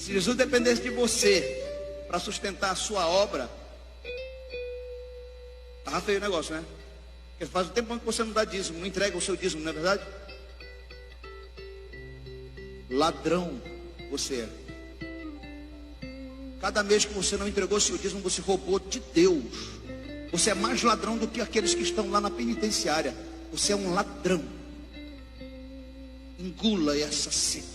Se Jesus dependesse de você para sustentar a sua obra, estava feio o negócio, né? Porque faz um tempo que você não dá dízimo, não entrega o seu dízimo, não é verdade? Ladrão você é. Cada mês que você não entregou o seu dízimo, você roubou de Deus. Você é mais ladrão do que aqueles que estão lá na penitenciária. Você é um ladrão. Engula essa seca.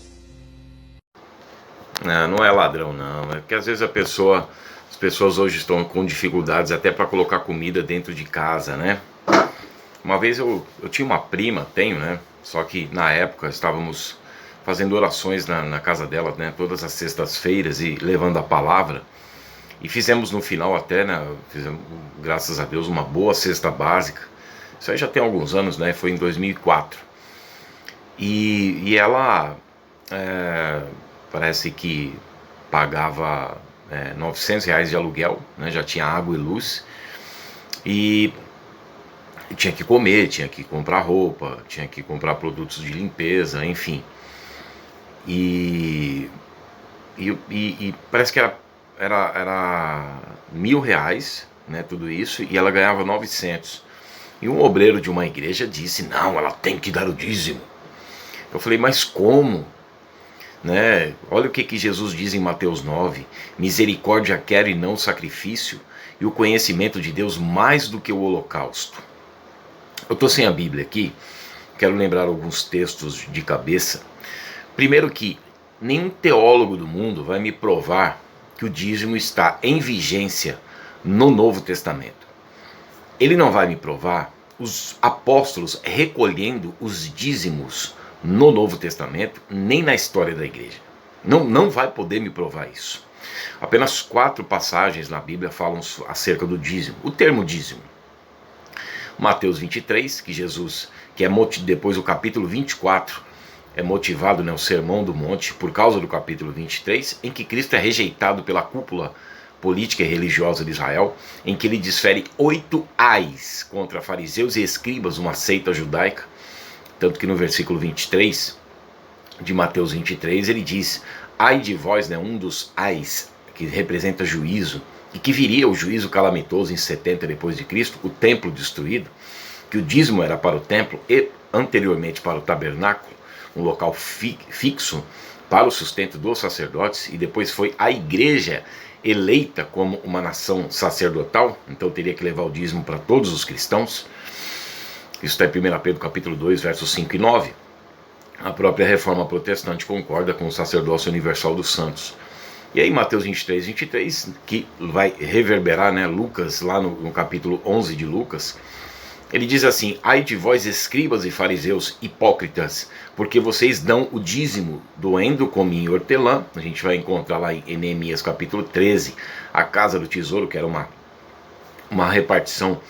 Não é ladrão, não. É porque às vezes as pessoas hoje estão com dificuldades até para colocar comida dentro de casa, né? Uma vez eu tinha uma prima, tenho, né? Só que na época estávamos fazendo orações na casa dela, né? Todas as sextas-feiras e levando a palavra. E fizemos no final até, né? Fizemos, graças a Deus, uma boa cesta básica. Isso aí já tem alguns anos, né? Foi em 2004. E ela parece que pagava R$ 900 de aluguel, né? Já tinha água e luz. E tinha que comer, tinha que comprar roupa, tinha que comprar produtos de limpeza, enfim. E parece que era R$ 1.000, né, tudo isso, e ela ganhava 900. E um obreiro de uma igreja disse: não, ela tem que dar o dízimo. Eu falei: mas como? Né? Olha o que Jesus diz em Mateus 9: misericórdia quero e não sacrifício, e o conhecimento de Deus mais do que o holocausto. Eu estou sem a Bíblia aqui, quero lembrar alguns textos de cabeça. Primeiro que nenhum teólogo do mundo vai me provar que o dízimo está em vigência no Novo Testamento. Ele não vai me provar os apóstolos recolhendo os dízimos no Novo Testamento, nem na história da igreja. Não vai poder me provar isso. Apenas 4 passagens na Bíblia falam acerca do dízimo. O termo dízimo: Mateus 23, que Jesus, que é depois o capítulo 24, é motivado, né, o Sermão do Monte, por causa do capítulo 23, em que Cristo é rejeitado pela cúpula política e religiosa de Israel, em que ele desfere 8 ais contra fariseus e escribas, uma seita judaica. Tanto que no versículo 23 de Mateus 23 ele diz: ai de vós, né, um dos ais, que representa juízo, e que viria o juízo calamitoso em 70 depois de Cristo, o templo destruído, que o dízimo era para o templo e anteriormente para o tabernáculo, um local fixo para o sustento dos sacerdotes, e depois foi a igreja eleita como uma nação sacerdotal, então teria que levar o dízimo para todos os cristãos. Isso está em 1 Pedro capítulo 2, versos 5 e 9. A própria reforma protestante concorda com o sacerdócio universal dos santos. E aí Mateus 23, que vai reverberar, né, Lucas, lá no capítulo 11 de Lucas, ele diz assim: ai de vós, escribas e fariseus hipócritas, porque vocês dão o dízimo doendo, cominho e hortelã. A gente vai encontrar lá em Neemias capítulo 13, a casa do tesouro, que era uma repartição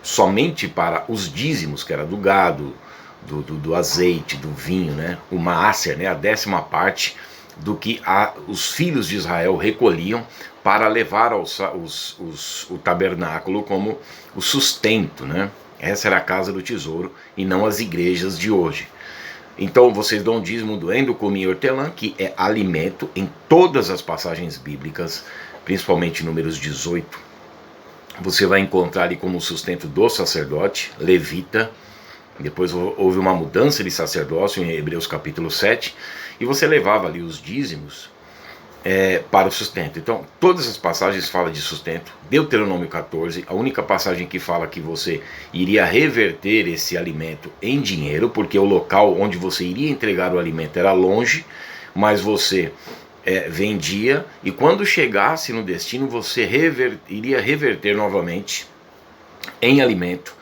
somente para os dízimos, que era do gado, do azeite, do vinho, né? O maaser, né? A 10ª parte do que os filhos de Israel recolhiam para levar o tabernáculo como o sustento, né? Essa era a casa do tesouro e não as igrejas de hoje. Então vocês dão dízimo doendo, cominho e hortelã, que é alimento em todas as passagens bíblicas, principalmente Números 18. Você vai encontrar ali como sustento do sacerdote, levita. Depois houve uma mudança de sacerdócio em Hebreus capítulo 7, e você levava ali os dízimos para o sustento. Então todas as passagens falam de sustento. Deuteronômio 14, a única passagem que fala que você iria reverter esse alimento em dinheiro, porque o local onde você iria entregar o alimento era longe, mas você vendia, e quando chegasse no destino você iria reverter novamente em alimento,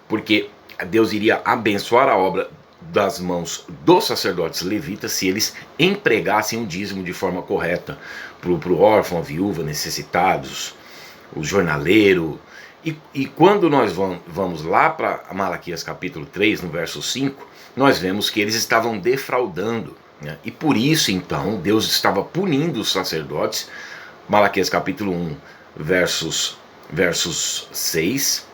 porque Deus iria abençoar a obra das mãos dos sacerdotes levitas se eles empregassem o dízimo de forma correta para o órfão, a viúva, necessitados, o jornaleiro. E quando nós vamos lá para Malaquias capítulo 3, no verso 5, nós vemos que eles estavam defraudando, né? E por isso então Deus estava punindo os sacerdotes. Malaquias capítulo 1, versos 6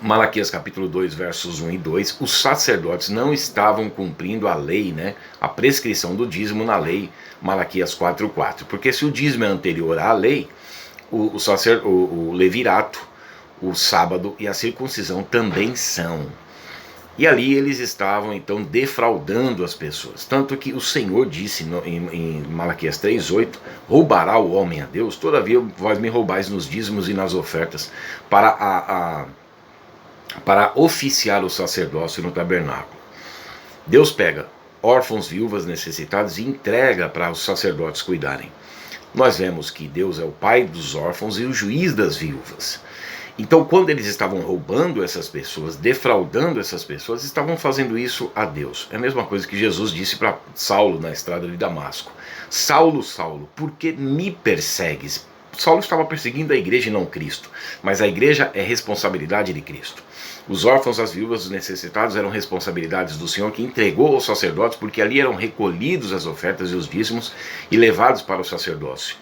Malaquias capítulo 2, versos 1 e 2, os sacerdotes não estavam cumprindo a lei, né, a prescrição do dízimo na lei, Malaquias 4:4, porque se o dízimo é anterior à lei, o levirato, o sábado e a circuncisão também são. E ali eles estavam então defraudando as pessoas. Tanto que o Senhor disse em Malaquias 3:8: roubará o homem a Deus? Todavia vós me roubais nos dízimos e nas ofertas para oficiar o sacerdócio no tabernáculo. Deus pega órfãos, viúvas, necessitados e entrega para os sacerdotes cuidarem. Nós vemos que Deus é o pai dos órfãos e o juiz das viúvas. Então, quando eles estavam roubando essas pessoas, defraudando essas pessoas, estavam fazendo isso a Deus. É a mesma coisa que Jesus disse para Saulo na estrada de Damasco: Saulo, Saulo, por que me persegues? Saulo estava perseguindo a igreja e não Cristo, mas a igreja é responsabilidade de Cristo. Os órfãos, as viúvas, os necessitados eram responsabilidades do Senhor, que entregou aos sacerdotes, porque ali eram recolhidos as ofertas e os dízimos e levados para o sacerdócio,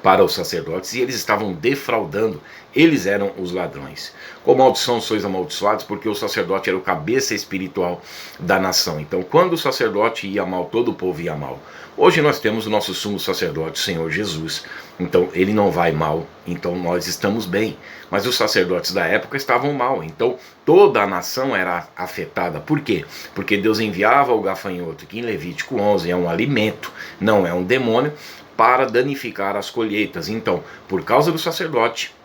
para os sacerdotes, e eles estavam defraudando, eles eram os ladrões. Com maldição sois amaldiçoados, porque o sacerdote era o cabeça espiritual da nação. Então, quando o sacerdote ia mal, todo o povo ia mal. Hoje nós temos o nosso sumo sacerdote, o Senhor Jesus. Então, ele não vai mal, então nós estamos bem. Mas os sacerdotes da época estavam mal, então toda a nação era afetada. Por quê? Porque Deus enviava o gafanhoto, que em Levítico 11 é um alimento, não é um demônio, para danificar as colheitas. Então, por causa do sacerdote,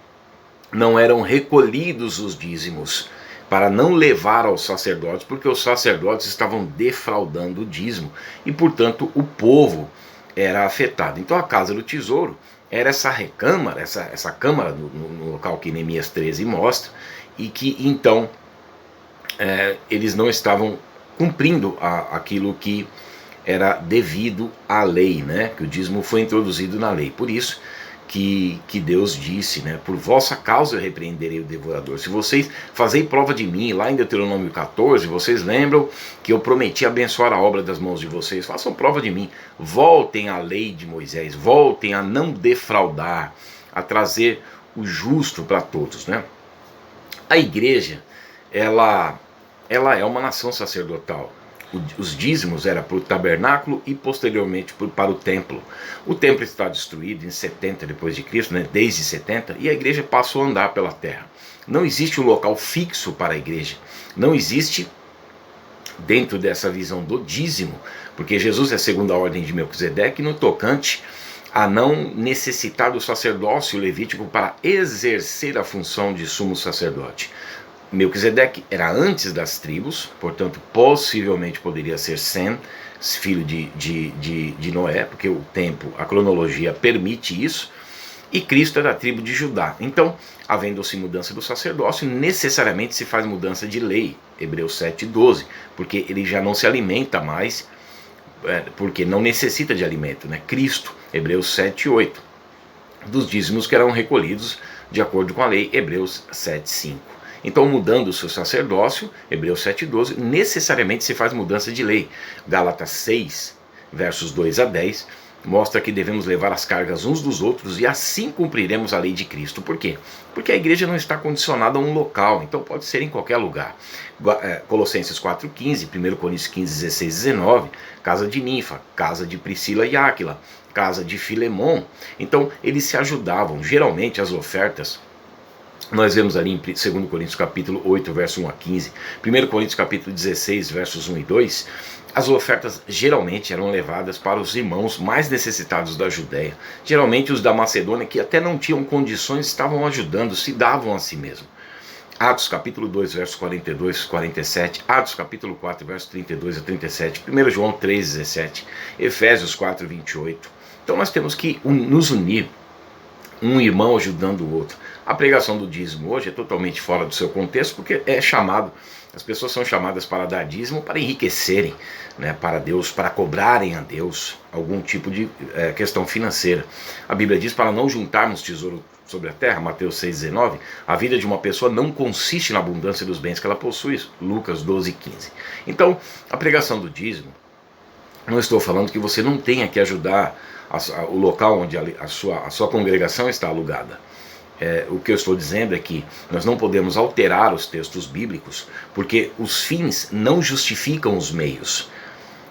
não eram recolhidos os dízimos, para não levar aos sacerdotes, porque os sacerdotes estavam defraudando o dízimo, e portanto o povo era afetado. Então a casa do tesouro era essa recâmara, essa câmara no local que Neemias 13 mostra, e que então eles não estavam cumprindo aquilo que era devido à lei, né? Que o dízimo foi introduzido na lei. Por isso que Deus disse, né? Por vossa causa eu repreenderei o devorador. Se vocês fazem prova de mim, lá em Deuteronômio 14, vocês lembram que eu prometi abençoar a obra das mãos de vocês. Façam prova de mim. Voltem à lei de Moisés. Voltem a não defraudar, a trazer o justo para todos, né? A igreja, ela é uma nação sacerdotal. Os dízimos eram para o tabernáculo e posteriormente para o templo. O templo está destruído em 70 depois de Cristo, né, desde 70, e a igreja passou a andar pela terra. Não existe um local fixo para a igreja. Não existe, dentro dessa visão do dízimo, porque Jesus é segundo a ordem de Melquisedeque no tocante a não necessitar do sacerdócio levítico para exercer a função de sumo sacerdote. Melquisedeque era antes das tribos, portanto possivelmente poderia ser Sem, filho de Noé, porque o tempo, a cronologia permite isso, e Cristo é da tribo de Judá. Então, havendo-se mudança do sacerdócio, necessariamente se faz mudança de lei, Hebreus 7:12, porque ele já não se alimenta mais, porque não necessita de alimento, né? Cristo, Hebreus 7:8, dos dízimos que eram recolhidos de acordo com a lei, Hebreus 7:5. Então, mudando o seu sacerdócio, Hebreus 7:12, necessariamente se faz mudança de lei. Gálatas 6, versos 2 a 10, mostra que devemos levar as cargas uns dos outros e assim cumpriremos a lei de Cristo. Por quê? Porque a igreja não está condicionada a um local, então pode ser em qualquer lugar. Colossenses 4:15, 1 Coríntios 15, 16, 19, casa de Ninfa, casa de Priscila e Áquila, casa de Filemon. Então, eles se ajudavam. Geralmente as ofertas, nós vemos ali em 2 Coríntios capítulo 8, verso 1 a 15, 1 Coríntios capítulo 16, versos 1 e 2, as ofertas geralmente eram levadas para os irmãos mais necessitados da Judéia. Geralmente os da Macedônia, que até não tinham condições, estavam ajudando, se davam a si mesmo. Atos capítulo 2, versos 42 e 47, Atos capítulo 4, versos 32 a 37, 1 João 3, 17, Efésios 4, 28. Então nós temos que nos unir, um irmão ajudando o outro. A pregação do dízimo hoje é totalmente fora do seu contexto, porque as pessoas são chamadas para dar dízimo para enriquecerem, né, para Deus, para cobrarem a Deus algum tipo de questão financeira. A Bíblia diz para não juntarmos tesouro sobre a terra, Mateus 6,19, a vida de uma pessoa não consiste na abundância dos bens que ela possui, Lucas 12,15. Então, a pregação do dízimo, não estou falando que você não tenha que ajudar o local onde a sua congregação está alugada. O que eu estou dizendo é que nós não podemos alterar os textos bíblicos, porque os fins não justificam os meios.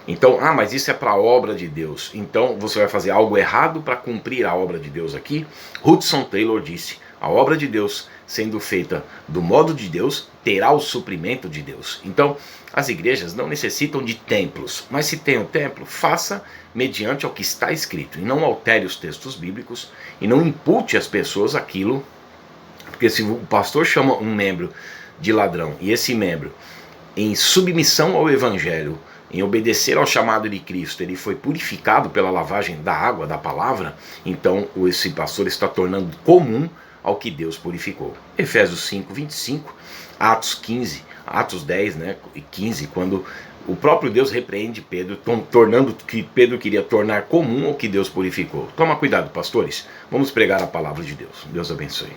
Então, mas isso é para a obra de Deus, então você vai fazer algo errado para cumprir a obra de Deus aqui? Hudson Taylor disse: a obra de Deus, sendo feita do modo de Deus, terá o suprimento de Deus. Então, as igrejas não necessitam de templos, mas se tem um templo, faça mediante ao que está escrito, e não altere os textos bíblicos, e não impute às pessoas aquilo, porque se o pastor chama um membro de ladrão, e esse membro, em submissão ao evangelho, em obedecer ao chamado de Cristo, ele foi purificado pela lavagem da água, da palavra, então esse pastor está tornando comum ao que Deus purificou. Efésios 5, 25, Atos 10, e 15, quando o próprio Deus repreende Pedro, tornando que Pedro queria tornar comum o que Deus purificou. Toma cuidado, pastores. Vamos pregar a palavra de Deus. Deus abençoe.